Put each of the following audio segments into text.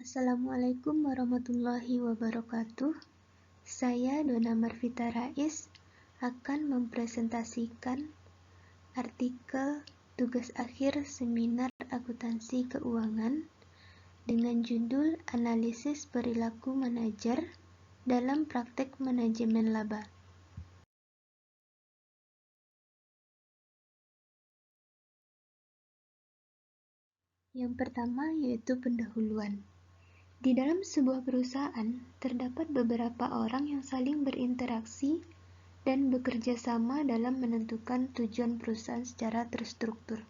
Assalamualaikum warahmatullahi wabarakatuh. Saya Dona Marvita Rais akan mempresentasikan artikel tugas akhir seminar akuntansi keuangan dengan judul Analisis Perilaku Manajer dalam Praktek Manajemen Laba. Yang pertama yaitu pendahuluan. Di dalam sebuah perusahaan, terdapat beberapa orang yang saling berinteraksi dan bekerja sama dalam menentukan tujuan perusahaan secara terstruktur.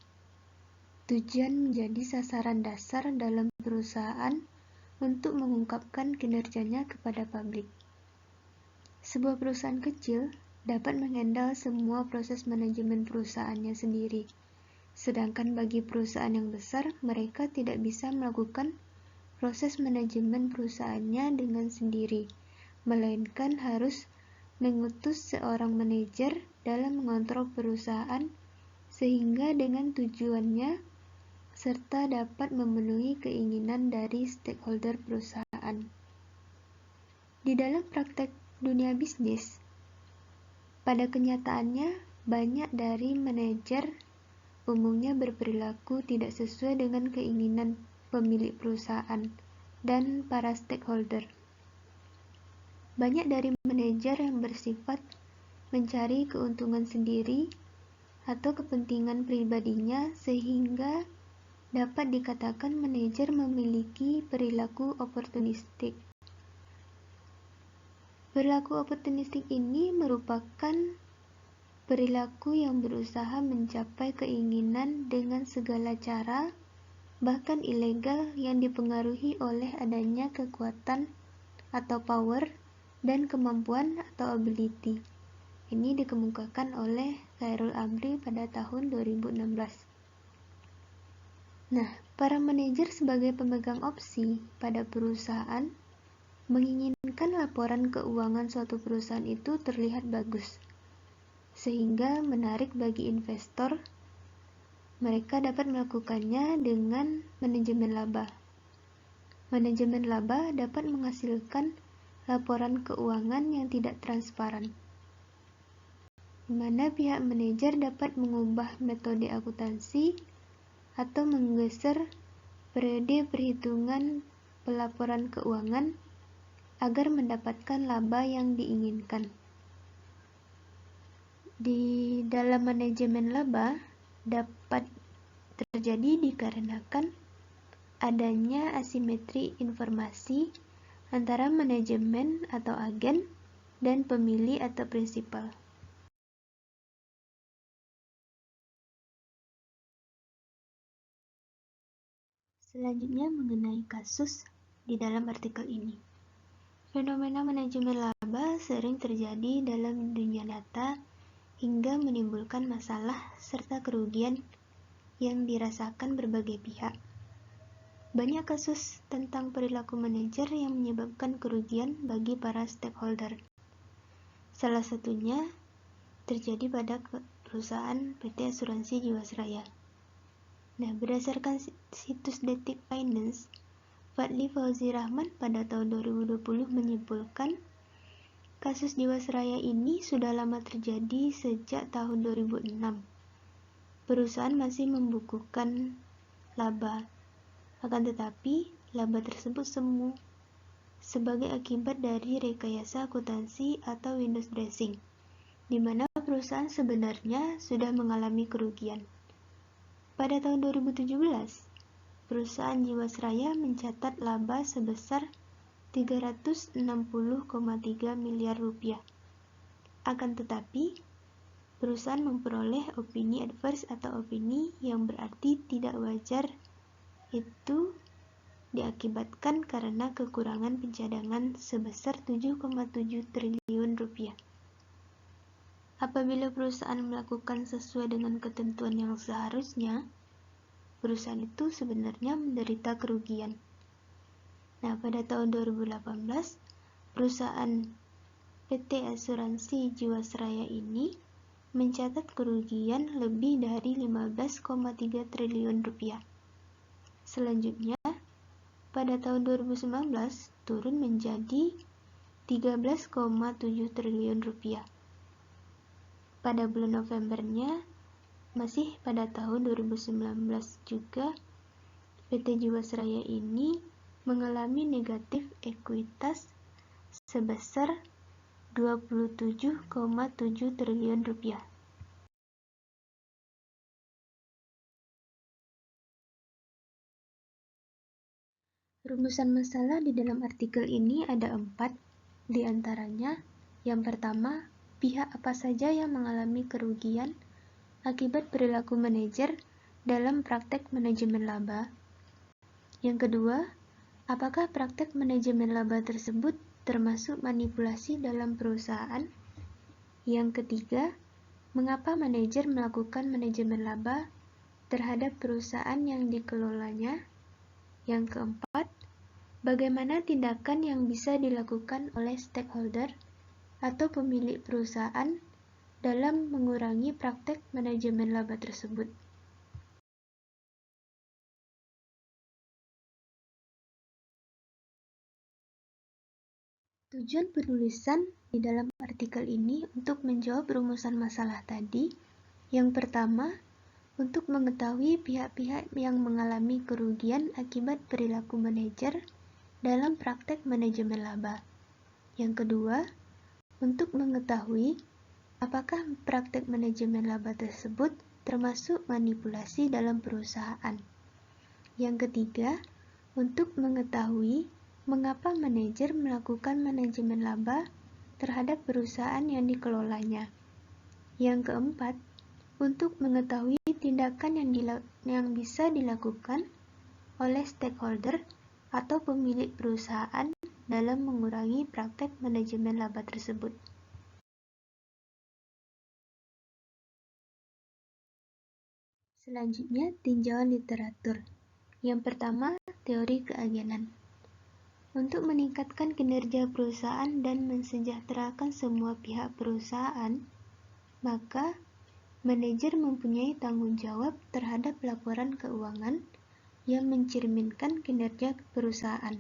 Tujuan menjadi sasaran dasar dalam perusahaan untuk mengungkapkan kinerjanya kepada publik. Sebuah perusahaan kecil dapat menghandle semua proses manajemen perusahaannya sendiri, sedangkan bagi perusahaan yang besar, mereka tidak bisa melakukan proses manajemen perusahaannya dengan sendiri, melainkan harus mengutus seorang manajer dalam mengontrol perusahaan sehingga dengan tujuannya serta dapat memenuhi keinginan dari stakeholder perusahaan. Di dalam praktek dunia bisnis, pada kenyataannya banyak dari manajer umumnya berperilaku tidak sesuai dengan keinginan pemilik perusahaan dan para stakeholder. Banyak dari manajer yang bersifat mencari keuntungan sendiri atau kepentingan pribadinya sehingga dapat dikatakan manajer memiliki perilaku oportunistik. Perilaku oportunistik ini merupakan perilaku yang berusaha mencapai keinginan dengan segala cara, bahkan ilegal, yang dipengaruhi oleh adanya kekuatan atau power dan kemampuan atau ability. Ini dikemukakan oleh Khairul Amri pada tahun 2016. Nah, para manajer sebagai pemegang opsi pada perusahaan menginginkan laporan keuangan suatu perusahaan itu terlihat bagus, sehingga menarik bagi investor. Mereka dapat melakukannya dengan manajemen laba. Manajemen laba dapat menghasilkan laporan keuangan yang tidak transparan, di mana pihak manajer dapat mengubah metode akuntansi atau menggeser periode perhitungan pelaporan keuangan agar mendapatkan laba yang diinginkan. Di dalam manajemen laba dapat terjadi dikarenakan adanya asimetri informasi antara manajemen atau agen dan pemilih atau prinsipal. Selanjutnya mengenai kasus di dalam artikel ini. Fenomena manajemen laba sering terjadi dalam dunia nyata hingga menimbulkan masalah serta kerugian yang dirasakan berbagai pihak. Banyak kasus tentang perilaku manajer yang menyebabkan kerugian bagi para stakeholder. Salah satunya terjadi pada perusahaan PT Asuransi Jiwasraya. Nah, berdasarkan situs Detik Finance, Fadli Fauzi Rahman pada tahun 2020 menyimpulkan kasus Jiwasraya ini sudah lama terjadi sejak tahun 2006. Perusahaan masih membukukan laba, akan tetapi laba tersebut semu sebagai akibat dari rekayasa akuntansi atau window dressing, di mana perusahaan sebenarnya sudah mengalami kerugian. Pada tahun 2017, perusahaan Jiwasraya mencatat laba sebesar 360,3 miliar rupiah. Akan tetapi, perusahaan memperoleh opini adverse atau opini yang berarti tidak wajar. Itu diakibatkan karena kekurangan pencadangan sebesar 7,7 triliun rupiah. Apabila perusahaan melakukan sesuai dengan ketentuan yang seharusnya, perusahaan itu sebenarnya menderita kerugian. Nah, pada tahun 2018, perusahaan PT Asuransi Jiwasraya ini mencatat kerugian lebih dari 15,3 triliun rupiah. Selanjutnya, pada tahun 2019 turun menjadi 13,7 triliun rupiah. Pada bulan Novembernya, masih pada tahun 2019 juga, PT Jiwasraya ini mengalami negatif ekuitas sebesar 27,7 triliun rupiah. Rumusan masalah di dalam artikel ini ada 4, di antaranya, yang pertama, pihak apa saja yang mengalami kerugian akibat perilaku manajer dalam praktek manajemen laba. Yang kedua, apakah praktek manajemen laba tersebut termasuk manipulasi dalam perusahaan? Yang ketiga, mengapa manajer melakukan manajemen laba terhadap perusahaan yang dikelolanya? Yang keempat, bagaimana tindakan yang bisa dilakukan oleh stakeholder atau pemilik perusahaan dalam mengurangi praktek manajemen laba tersebut? Tujuan penulisan di dalam artikel ini untuk menjawab rumusan masalah tadi. Yang pertama, untuk mengetahui pihak-pihak yang mengalami kerugian akibat perilaku manajer dalam praktek manajemen laba. Yang kedua, untuk mengetahui apakah praktek manajemen laba tersebut termasuk manipulasi dalam perusahaan. Yang ketiga, untuk mengetahui mengapa manajer melakukan manajemen laba terhadap perusahaan yang dikelolanya. Yang keempat, untuk mengetahui tindakan yang bisa dilakukan oleh stakeholder atau pemilik perusahaan dalam mengurangi praktek manajemen laba tersebut. Selanjutnya, tinjauan literatur. Yang pertama, teori keagenan. Untuk meningkatkan kinerja perusahaan dan mensejahterakan semua pihak perusahaan, maka manajer mempunyai tanggung jawab terhadap laporan keuangan yang mencerminkan kinerja perusahaan.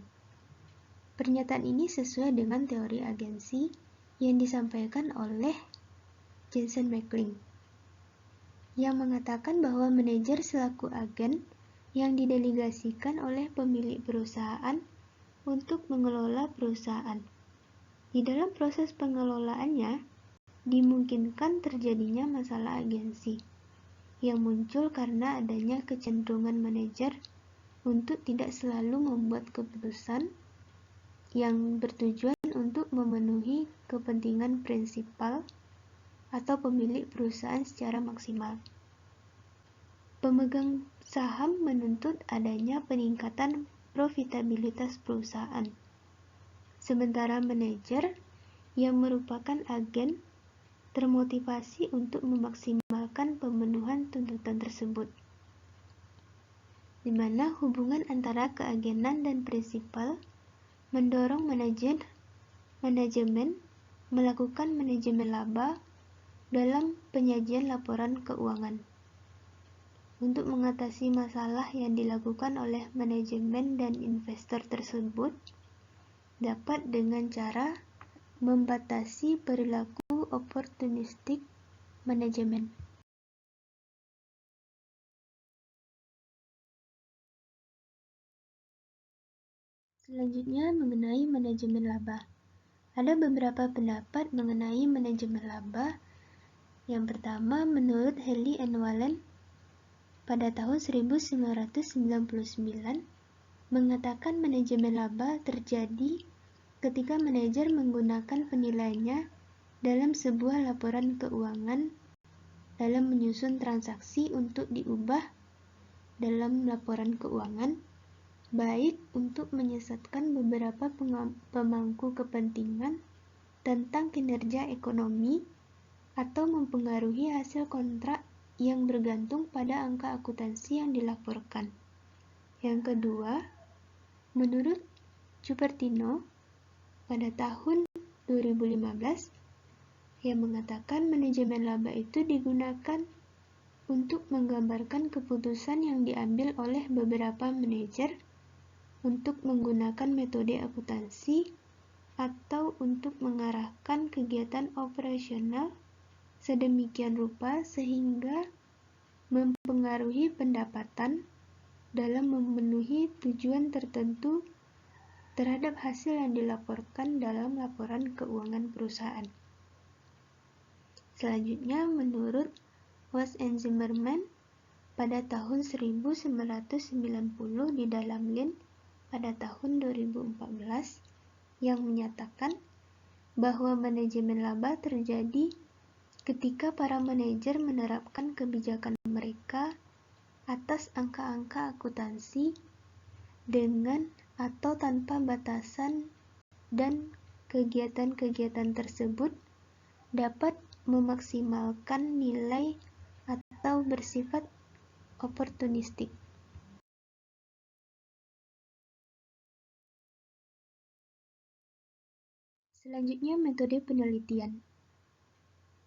Pernyataan ini sesuai dengan teori agensi yang disampaikan oleh Jensen McLean, yang mengatakan bahwa manajer selaku agen yang didelegasikan oleh pemilik perusahaan untuk mengelola perusahaan. Di dalam proses pengelolaannya, dimungkinkan terjadinya masalah agensi yang muncul karena adanya kecenderungan manajer untuk tidak selalu membuat keputusan yang bertujuan untuk memenuhi kepentingan prinsipal atau pemilik perusahaan secara maksimal. Pemegang saham menuntut adanya peningkatan profitabilitas perusahaan, sementara manajer yang merupakan agen termotivasi untuk memaksimalkan pemenuhan tuntutan tersebut, di mana hubungan antara keagenan dan prinsipal mendorong manajemen melakukan manajemen laba dalam penyajian laporan keuangan. Untuk mengatasi masalah yang dilakukan oleh manajemen dan investor tersebut dapat dengan cara membatasi perilaku oportunistik manajemen. Selanjutnya mengenai manajemen laba. Ada beberapa pendapat mengenai manajemen laba. Yang pertama, menurut Haley and Wallen pada tahun 1999 mengatakan manajemen laba terjadi ketika manajer menggunakan penilaiannya dalam sebuah laporan keuangan dalam menyusun transaksi untuk diubah dalam laporan keuangan, baik untuk menyesatkan beberapa pemangku kepentingan tentang kinerja ekonomi atau mempengaruhi hasil kontrak yang bergantung pada angka akuntansi yang dilaporkan. Yang kedua, menurut Cupertino pada tahun 2015 yang mengatakan manajemen laba itu digunakan untuk menggambarkan keputusan yang diambil oleh beberapa manajer untuk menggunakan metode akuntansi atau untuk mengarahkan kegiatan operasional sedemikian rupa sehingga mempengaruhi pendapatan dalam memenuhi tujuan tertentu terhadap hasil yang dilaporkan dalam laporan keuangan perusahaan. Selanjutnya, menurut Watts and Zimmerman, pada tahun 1990 di dalam Lean pada tahun 2014 yang menyatakan bahwa manajemen laba terjadi ketika para manajer menerapkan kebijakan mereka atas angka-angka akuntansi dengan atau tanpa batasan dan kegiatan-kegiatan tersebut dapat memaksimalkan nilai atau bersifat oportunistik. Selanjutnya, metode penelitian.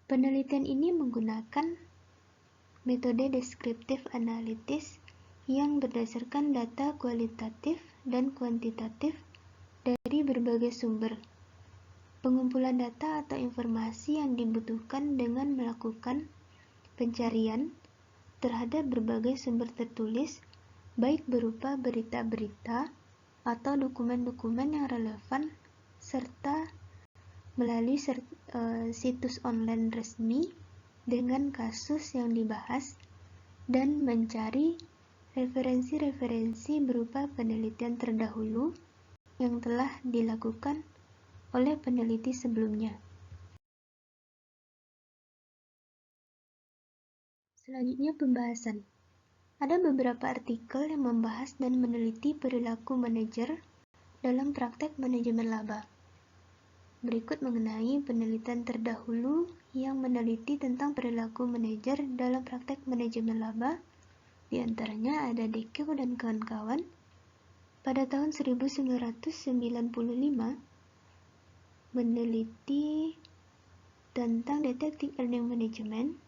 Penelitian ini menggunakan metode descriptive analysis yang berdasarkan data kualitatif dan kuantitatif dari berbagai sumber. Pengumpulan data atau informasi yang dibutuhkan dengan melakukan pencarian terhadap berbagai sumber tertulis, baik berupa berita-berita atau dokumen-dokumen yang relevan, serta melalui situs online resmi dengan kasus yang dibahas, dan mencari referensi-referensi berupa penelitian terdahulu yang telah dilakukan oleh peneliti sebelumnya. Selanjutnya, pembahasan. Ada beberapa artikel yang membahas dan meneliti perilaku manajer dalam praktek manajemen laba. Berikut mengenai penelitian terdahulu yang meneliti tentang perilaku manajer dalam praktek manajemen laba. Di antaranya ada Dekel dan kawan-kawan pada tahun 1995 meneliti tentang Detecting Earning Management.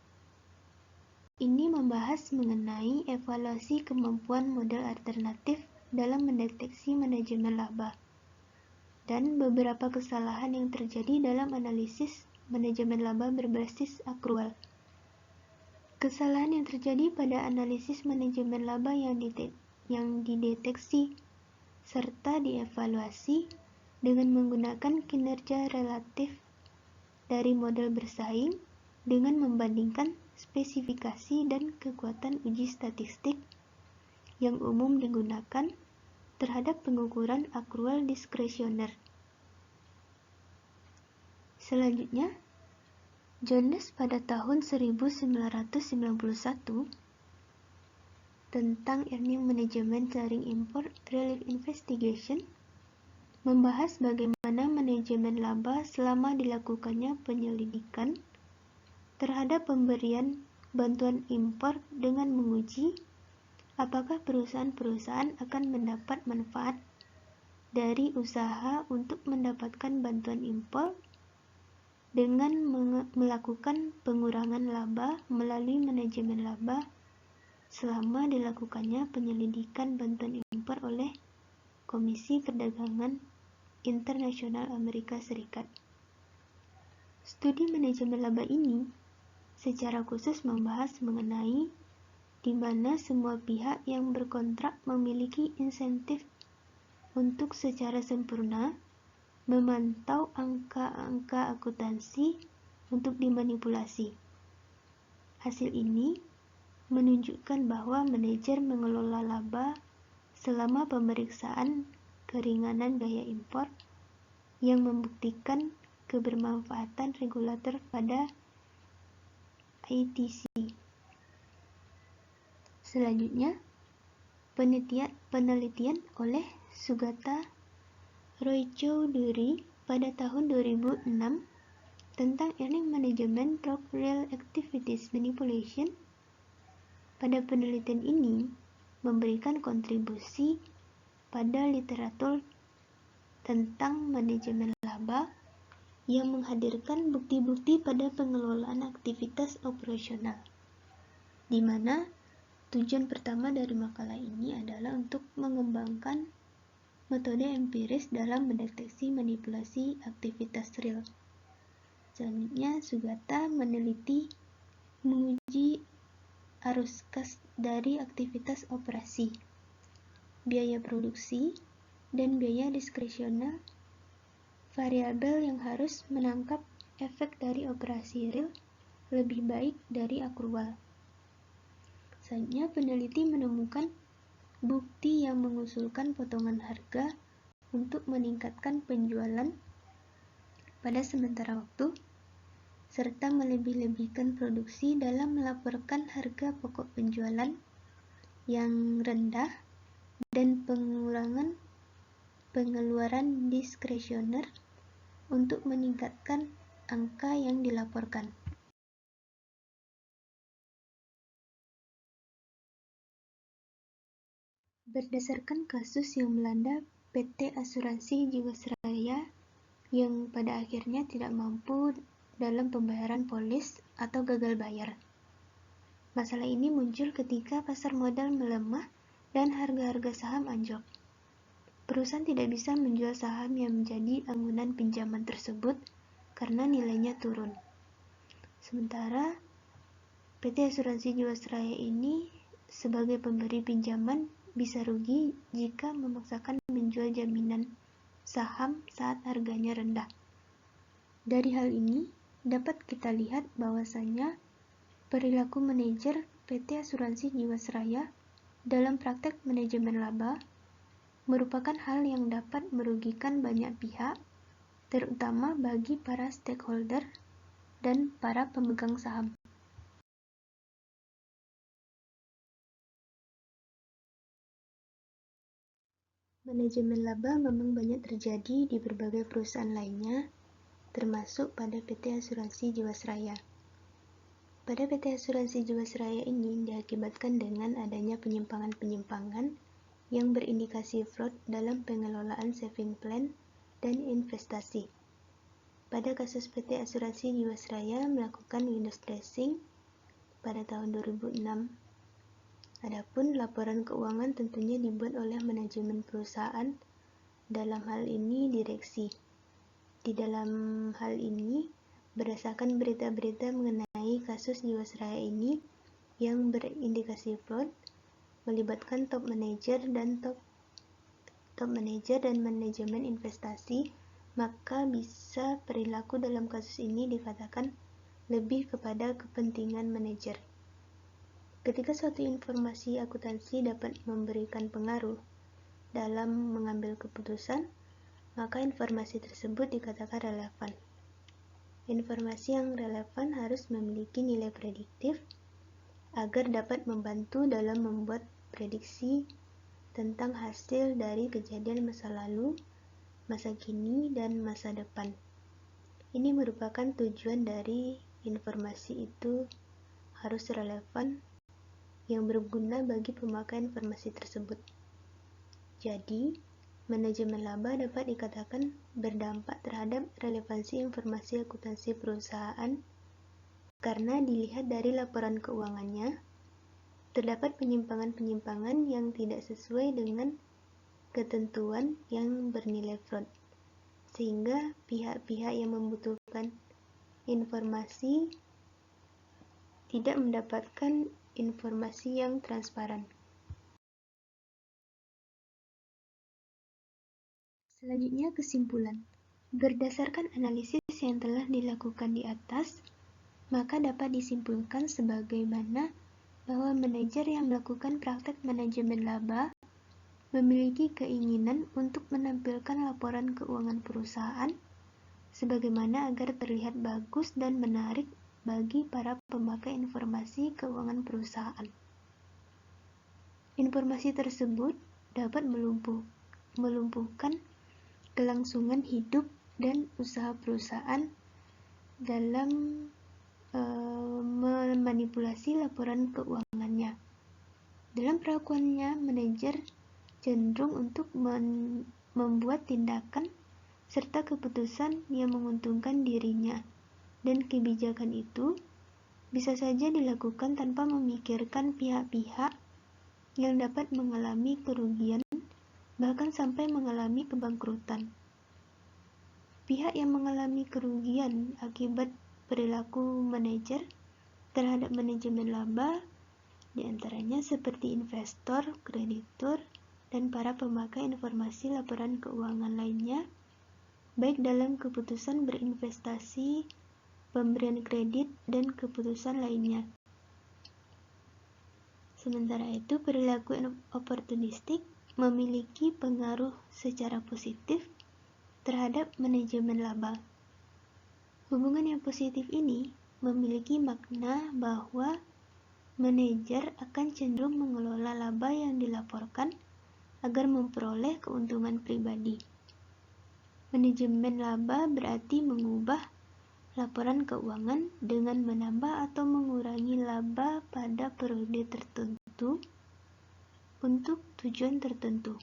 Ini membahas mengenai evaluasi kemampuan model alternatif dalam mendeteksi manajemen laba dan beberapa kesalahan yang terjadi dalam analisis manajemen laba berbasis akrual. Kesalahan yang terjadi pada analisis manajemen laba yang dideteksi serta dievaluasi dengan menggunakan kinerja relatif dari model bersaing dengan membandingkan spesifikasi dan kekuatan uji statistik yang umum digunakan terhadap pengukuran akrual diskresioner. Selanjutnya, Jones pada tahun 1991 tentang Earning Management Sharing Import Relief Investigation membahas bagaimana manajemen laba selama dilakukannya penyelidikan terhadap pemberian bantuan impor dengan menguji apakah perusahaan-perusahaan akan mendapat manfaat dari usaha untuk mendapatkan bantuan impor dengan melakukan pengurangan laba melalui manajemen laba selama dilakukannya penyelidikan bantuan impor oleh Komisi Perdagangan Internasional Amerika Serikat. Studi manajemen laba ini secara khusus membahas mengenai di mana semua pihak yang berkontrak memiliki insentif untuk secara sempurna memantau angka-angka akuntansi untuk dimanipulasi. Hasil ini menunjukkan bahwa manajer mengelola laba selama pemeriksaan keringanan gaya impor yang membuktikan kebermanfaatan regulator pada ITC. Selanjutnya, penelitian oleh Sugata Roychowdhury pada tahun 2006 tentang Earning Management Through Real Activities Manipulation. Pada penelitian ini memberikan kontribusi pada literatur tentang manajemen laba yang menghadirkan bukti-bukti pada pengelolaan aktivitas operasional, di mana tujuan pertama dari makalah ini adalah untuk mengembangkan metode empiris dalam mendeteksi manipulasi aktivitas real. Selanjutnya, Sugata menguji arus kas dari aktivitas operasi, biaya produksi, dan biaya diskresional variabel yang harus menangkap efek dari operasi real lebih baik dari akrual. Selanjutnya, peneliti menemukan bukti yang mengusulkan potongan harga untuk meningkatkan penjualan pada sementara waktu, serta melebih-lebihkan produksi dalam melaporkan harga pokok penjualan yang rendah dan pengurangan pengeluaran diskresioner untuk meningkatkan angka yang dilaporkan. Berdasarkan kasus yang melanda PT Asuransi Jiwasraya yang pada akhirnya tidak mampu dalam pembayaran polis atau gagal bayar. Masalah ini muncul ketika pasar modal melemah dan harga-harga saham anjlok. Perusahaan tidak bisa menjual saham yang menjadi anggunan pinjaman tersebut karena nilainya turun. Sementara PT Asuransi Jiwasraya ini sebagai pemberi pinjaman bisa rugi jika memaksakan menjual jaminan saham saat harganya rendah. Dari hal ini dapat kita lihat bahwasanya perilaku manajer PT Asuransi Jiwasraya dalam praktek manajemen laba merupakan hal yang dapat merugikan banyak pihak, terutama bagi para stakeholder dan para pemegang saham. Manajemen laba memang banyak terjadi di berbagai perusahaan lainnya, termasuk pada PT Asuransi Jiwasraya. Pada PT Asuransi Jiwasraya ini diakibatkan dengan adanya penyimpangan-penyimpangan yang berindikasi fraud dalam pengelolaan saving plan dan investasi. Pada kasus PT Asuransi Jiwasraya melakukan window dressing pada tahun 2006. Adapun laporan keuangan tentunya dibuat oleh manajemen perusahaan, dalam hal ini direksi. Di dalam hal ini, berdasarkan berita-berita mengenai kasus Jiwasraya ini yang berindikasi fraud, melibatkan top manajer dan manajemen investasi, maka bisa perilaku dalam kasus ini dikatakan lebih kepada kepentingan manajer. Ketika suatu informasi akuntansi dapat memberikan pengaruh dalam mengambil keputusan, maka informasi tersebut dikatakan relevan. Informasi yang relevan harus memiliki nilai prediktif agar dapat membantu dalam membuat prediksi tentang hasil dari kejadian masa lalu, masa kini, dan masa depan. Ini merupakan tujuan dari informasi itu harus relevan yang berguna bagi pemakai informasi tersebut. Jadi, manajemen laba dapat dikatakan berdampak terhadap relevansi informasi akuntansi perusahaan karena dilihat dari laporan keuangannya, terdapat penyimpangan-penyimpangan yang tidak sesuai dengan ketentuan yang bernilai fraud, sehingga pihak-pihak yang membutuhkan informasi tidak mendapatkan informasi yang transparan. Selanjutnya, kesimpulan. Berdasarkan analisis yang telah dilakukan di atas, maka dapat disimpulkan sebagaimana bahwa manajer yang melakukan praktek manajemen laba memiliki keinginan untuk menampilkan laporan keuangan perusahaan sebagaimana agar terlihat bagus dan menarik bagi para pemakai informasi keuangan perusahaan. Informasi tersebut dapat melumpuhkan kelangsungan hidup dan usaha perusahaan dalam memanipulasi laporan keuangannya. Dalam perlakuannya, manajer cenderung untuk membuat tindakan serta keputusan yang menguntungkan dirinya, dan kebijakan itu bisa saja dilakukan tanpa memikirkan pihak-pihak yang dapat mengalami kerugian bahkan sampai mengalami kebangkrutan. Pihak yang mengalami kerugian akibat perilaku manajer terhadap manajemen laba diantaranya seperti investor, kreditur, dan para pemakai informasi laporan keuangan lainnya, baik dalam keputusan berinvestasi, pemberian kredit, dan keputusan lainnya. Sementara itu, perilaku oportunistik memiliki pengaruh secara positif terhadap manajemen laba. Hubungan yang positif ini memiliki makna bahwa manajer akan cenderung mengelola laba yang dilaporkan agar memperoleh keuntungan pribadi. Manajemen laba berarti mengubah laporan keuangan dengan menambah atau mengurangi laba pada periode tertentu untuk tujuan tertentu.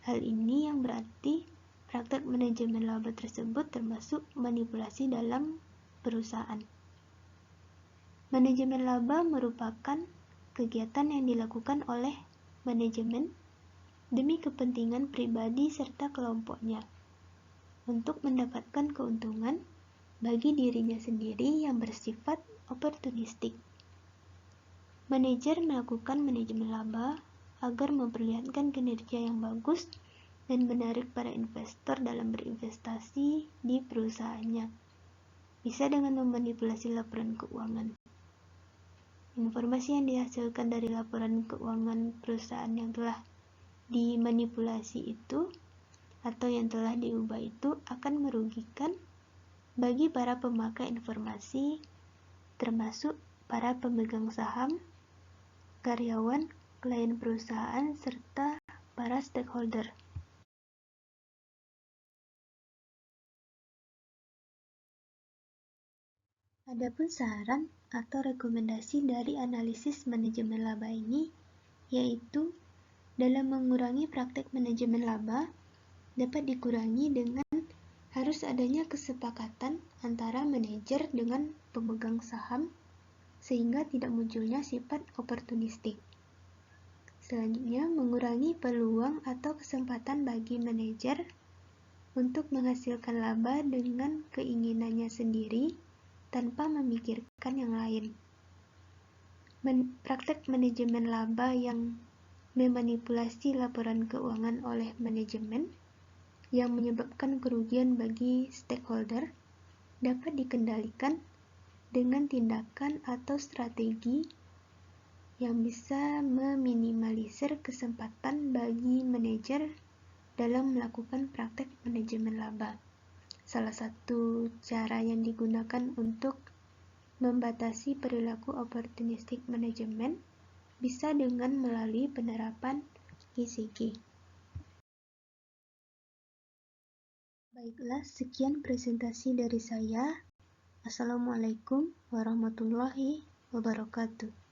Hal ini yang berarti praktek manajemen laba tersebut termasuk manipulasi dalam perusahaan. Manajemen laba merupakan kegiatan yang dilakukan oleh manajemen demi kepentingan pribadi serta kelompoknya untuk mendapatkan keuntungan bagi dirinya sendiri yang bersifat oportunistik. Manajer melakukan manajemen laba agar memperlihatkan kinerja yang bagus dan menarik para investor dalam berinvestasi di perusahaannya. Bisa dengan memanipulasi laporan keuangan. Informasi yang dihasilkan dari laporan keuangan perusahaan yang telah dimanipulasi itu atau yang telah diubah itu akan merugikan bagi para pemakai informasi, termasuk para pemegang saham, karyawan, klien perusahaan, serta para stakeholder. Adapun saran atau rekomendasi dari analisis manajemen laba ini, yaitu dalam mengurangi praktek manajemen laba dapat dikurangi dengan harus adanya kesepakatan antara manajer dengan pemegang saham sehingga tidak munculnya sifat oportunistik. Selanjutnya, mengurangi peluang atau kesempatan bagi manajer untuk menghasilkan laba dengan keinginannya sendiri tanpa memikirkan yang lain. Praktek manajemen laba yang memanipulasi laporan keuangan oleh manajemen yang menyebabkan kerugian bagi stakeholder dapat dikendalikan dengan tindakan atau strategi yang bisa meminimalisir kesempatan bagi manajer dalam melakukan praktek manajemen laba. Salah satu cara yang digunakan untuk membatasi perilaku oportunistik manajemen bisa dengan melalui penerapan ESG. Baiklah, sekian presentasi dari saya. Assalamualaikum warahmatullahi wabarakatuh.